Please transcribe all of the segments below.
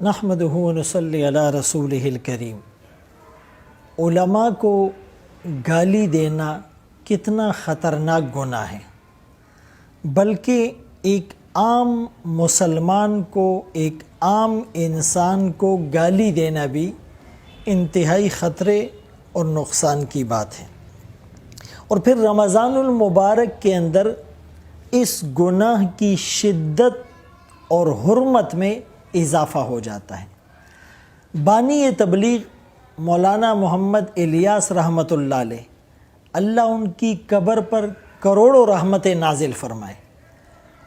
نحمدہ و نصلی علی رسولہ الکریم۔ علماء کو گالی دینا کتنا خطرناک گناہ ہے، بلکہ ایک عام مسلمان کو، ایک عام انسان کو گالی دینا بھی انتہائی خطرے اور نقصان کی بات ہے۔ اور پھر رمضان المبارک کے اندر اس گناہ کی شدت اور حرمت میں اضافہ ہو جاتا ہے۔ بانی تبلیغ مولانا محمد الیاس رحمۃ اللہ علیہ، اللہ ان کی قبر پر کروڑوں رحمتیں نازل فرمائے،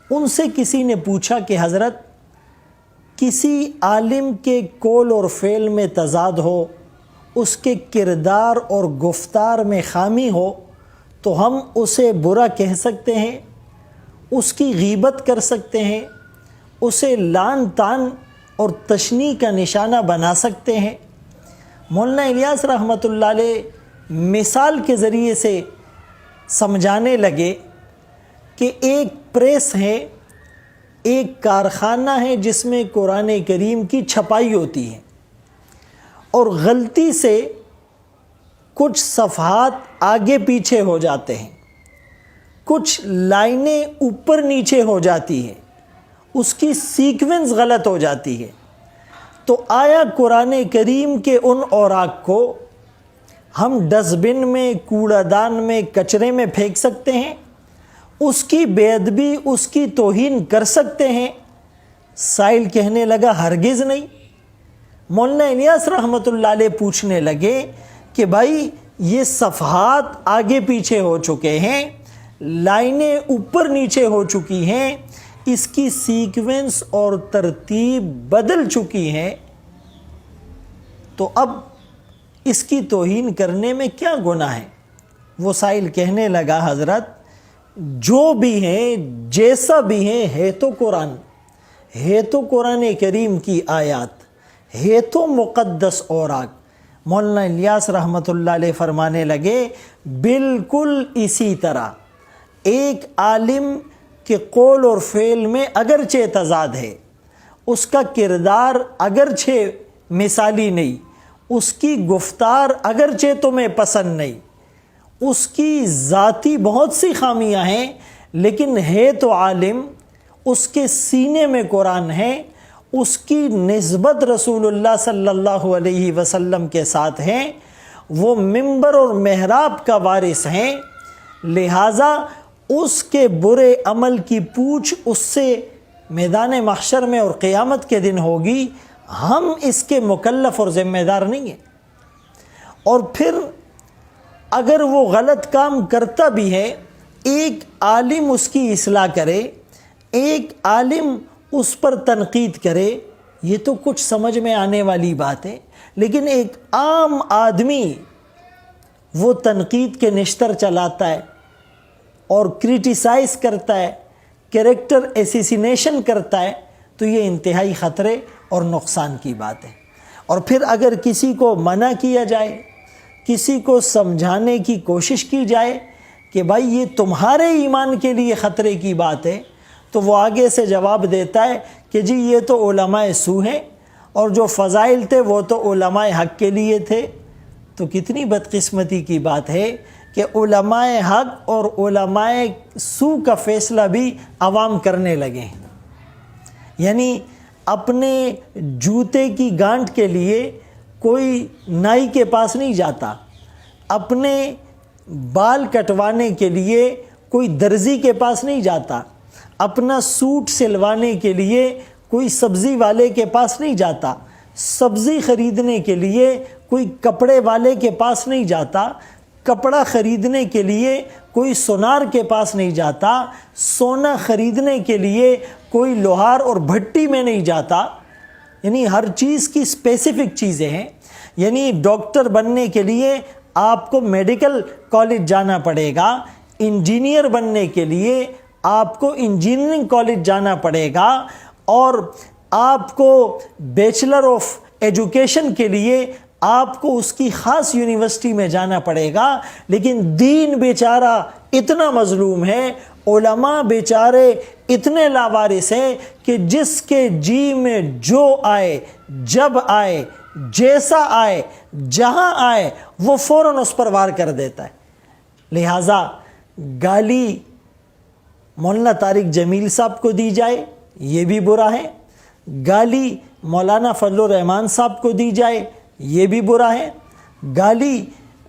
ان سے کسی نے پوچھا کہ حضرت، کسی عالم کے قول اور فعل میں تضاد ہو، اس کے کردار اور گفتار میں خامی ہو، تو ہم اسے برا کہہ سکتے ہیں، اس کی غیبت کر سکتے ہیں، اسے لعن طعن اور تشنیع کا نشانہ بنا سکتے ہیں؟ مولانا الیاس رحمۃ اللہ علیہ مثال کے ذریعے سے سمجھانے لگے کہ ایک پریس ہے، ایک کارخانہ ہے جس میں قرآن کریم کی چھپائی ہوتی ہے، اور غلطی سے کچھ صفحات آگے پیچھے ہو جاتے ہیں، کچھ لائنیں اوپر نیچے ہو جاتی ہیں، اس کی سیکوینس غلط ہو جاتی ہے۔ تو آیا قرآن کریم کے ان اوراق کو ہم ڈسٹ بن میں، کوڑا دان میں، کچرے میں پھینک سکتے ہیں؟ اس کی بے ادبی، اس کی توہین کر سکتے ہیں؟ سائل کہنے لگا ہرگز نہیں۔ مولانا الیاس رحمۃ اللہ علیہ پوچھنے لگے کہ بھائی، یہ صفحات آگے پیچھے ہو چکے ہیں، لائنیں اوپر نیچے ہو چکی ہیں، اس کی سیکوینس اور ترتیب بدل چکی ہے، تو اب اس کی توہین کرنے میں کیا گناہ ہے؟ وہ سائل کہنے لگا حضرت، جو بھی ہیں، جیسا بھی ہیں، ہے تو قرآن، ہے تو قرآن کریم کی آیات، ہے تو مقدس اوراق۔ مولانا الیاس رحمۃ اللہ علیہ فرمانے لگے بالکل اسی طرح ایک عالم کہ قول اور فعل میں اگرچہ تضاد ہے، اس کا کردار اگرچہ مثالی نہیں، اس کی گفتار اگرچہ تمہیں پسند نہیں، اس کی ذاتی بہت سی خامیاں ہیں، لیکن ہے تو عالم، اس کے سینے میں قرآن ہے، اس کی نسبت رسول اللہ صلی اللہ علیہ وسلم کے ساتھ ہے، وہ منبر اور محراب کا وارث ہیں، لہٰذا اس کے برے عمل کی پوچھ اس سے میدان محشر میں اور قیامت کے دن ہوگی، ہم اس کے مکلف اور ذمہ دار نہیں ہیں۔ اور پھر اگر وہ غلط کام کرتا بھی ہے، ایک عالم اس کی اصلاح کرے، ایک عالم اس پر تنقید کرے، یہ تو کچھ سمجھ میں آنے والی بات ہے، لیکن ایک عام آدمی وہ تنقید کے نشتر چلاتا ہے اور کریٹیسائز کرتا ہے، کریکٹر ایسیسینیشن کرتا ہے، تو یہ انتہائی خطرے اور نقصان کی بات ہے۔ اور پھر اگر کسی کو منع کیا جائے، کسی کو سمجھانے کی کوشش کی جائے کہ بھائی یہ تمہارے ایمان کے لیے خطرے کی بات ہے، تو وہ آگے سے جواب دیتا ہے کہ جی یہ تو علماء سو ہیں، اور جو فضائل تھے وہ تو علماء حق کے لیے تھے۔ تو کتنی بدقسمتی کی بات ہے کہ علماء حق اور علماء سو کا فیصلہ بھی عوام کرنے لگے ہیں۔ یعنی اپنے جوتے کی گانٹھ کے لیے کوئی نائی کے پاس نہیں جاتا، اپنے بال کٹوانے کے لیے کوئی درزی کے پاس نہیں جاتا، اپنا سوٹ سلوانے کے لیے کوئی سبزی والے کے پاس نہیں جاتا، سبزی خریدنے کے لیے کوئی کپڑے والے کے پاس نہیں جاتا، کپڑا خریدنے کے لیے کوئی سونار کے پاس نہیں جاتا، سونا خریدنے کے لیے کوئی لوہار اور بھٹی میں نہیں جاتا۔ یعنی ہر چیز کی اسپیسیفک چیزیں ہیں۔ یعنی ڈاکٹر بننے کے لیے آپ کو میڈیکل کالج جانا پڑے گا، انجینئر بننے کے لیے آپ کو انجینئرنگ کالج جانا پڑے گا، اور آپ کو بیچلر آف ایجوکیشن کے لیے آپ کو اس کی خاص یونیورسٹی میں جانا پڑے گا۔ لیکن دین بیچارہ اتنا مظلوم ہے، علماء بیچارے اتنے لاوارث ہیں کہ جس کے جی میں جو آئے، جب آئے، جیسا آئے، جہاں آئے، وہ فوراً اس پر وار کر دیتا ہے۔ لہٰذا گالی مولانا طارق جمیل صاحب کو دی جائے یہ بھی برا ہے، گالی مولانا فضل الرحمان صاحب کو دی جائے یہ بھی برا ہے، گالی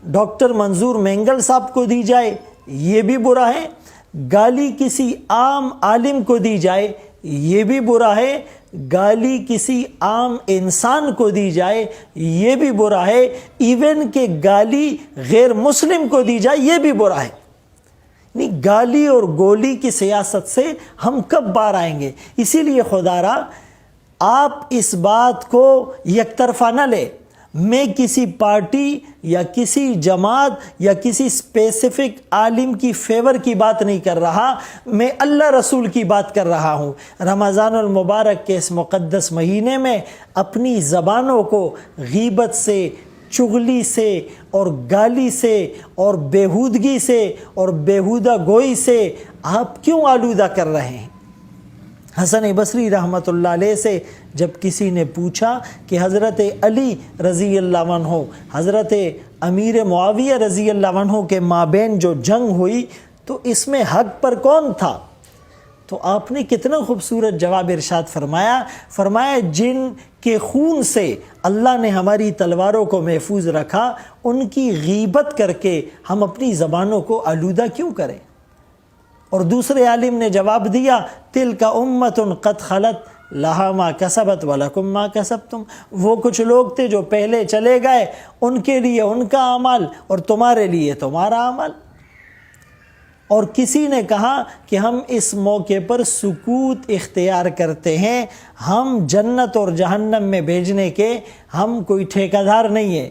ڈاکٹر منظور مینگل صاحب کو دی جائے یہ بھی برا ہے، گالی کسی عام عالم کو دی جائے یہ بھی برا ہے، گالی کسی عام انسان کو دی جائے یہ بھی برا ہے، ایون کہ گالی غیر مسلم کو دی جائے یہ بھی برا ہے۔ نہیں، گالی اور گولی کی سیاست سے ہم کب باہر آئیں گے؟ اسی لیے خدا را آپ اس بات کو یک طرفہ نہ لے۔ میں کسی پارٹی یا کسی جماعت یا کسی اسپیسیفک عالم کی فیور کی بات نہیں کر رہا، میں اللہ رسول کی بات کر رہا ہوں۔ رمضان المبارک کے اس مقدس مہینے میں اپنی زبانوں کو غیبت سے، چغلی سے اور گالی سے اور بیہودگی سے اور بیہودہ گوئی سے آپ کیوں آلودہ کر رہے ہیں؟ حسن بصری رحمۃ اللہ علیہ سے جب کسی نے پوچھا کہ حضرت علی رضی اللہ عنہ، حضرت امیر معاویہ رضی اللہ عنہ کے مابین جو جنگ ہوئی تو اس میں حق پر کون تھا؟ تو آپ نے کتنا خوبصورت جواب ارشاد فرمایا جن کے خون سے اللہ نے ہماری تلواروں کو محفوظ رکھا، ان کی غیبت کر کے ہم اپنی زبانوں کو آلودہ کیوں کریں؟ اور دوسرے عالم نے جواب دیا، تلک امت قد خلت لہا ما کسبت ولکم ما کسبتم۔ وہ کچھ لوگ تھے جو پہلے چلے گئے، ان کے لیے ان کا عمل اور تمہارے لیے تمہارا عمل۔ اور کسی نے کہا کہ ہم اس موقع پر سکوت اختیار کرتے ہیں، ہم جنت اور جہنم میں بھیجنے کے ہم کوئی ٹھیکیدار نہیں ہیں،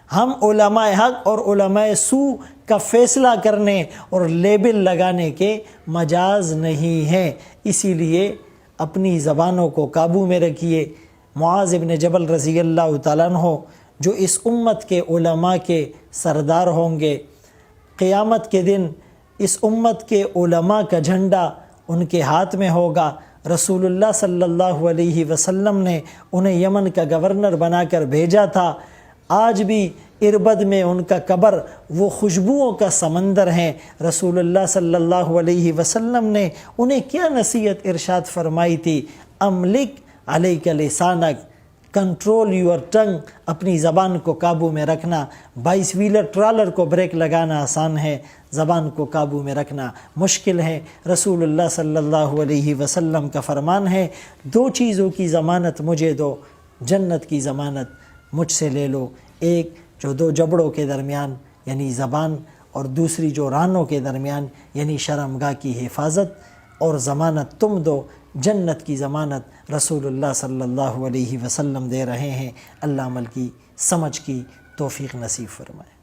ہم علماء حق اور علماء سو کا فیصلہ کرنے اور لیبل لگانے کے مجاز نہیں ہیں۔ اسی لیے اپنی زبانوں کو قابو میں رکھیے۔ معاذ بن جبل رضی اللہ تعالیٰ عنہ جو اس امت کے علماء کے سردار ہوں گے، قیامت کے دن اس امت کے علماء کا جھنڈا ان کے ہاتھ میں ہوگا۔ رسول اللہ صلی اللہ علیہ وسلم نے انہیں یمن کا گورنر بنا کر بھیجا تھا۔ آج بھی اربد میں ان کا قبر وہ خوشبوؤں کا سمندر ہیں۔ رسول اللہ صلی اللہ علیہ وسلم نے انہیں کیا نصیحت ارشاد فرمائی تھی؟ املک علیک لسانک، کنٹرول یور ٹنگ، اپنی زبان کو قابو میں رکھنا۔ 22 ویلر ٹرالر کو بریک لگانا آسان ہے، زبان کو قابو میں رکھنا مشکل ہے۔ رسول اللہ صلی اللہ علیہ وسلم کا فرمان ہے، 2 چیزوں کی ضمانت مجھے دو، جنت کی ضمانت مجھ سے لے لو، ایک جو 2 جبڑوں کے درمیان یعنی زبان، اور دوسری جو رانوں کے درمیان یعنی شرمگاہ کی حفاظت، اور ضمانت تم دو، جنت کی ضمانت رسول اللہ صلی اللہ علیہ وسلم دے رہے ہیں۔ اللہ عمل کی، سمجھ کی توفیق نصیب فرمائے۔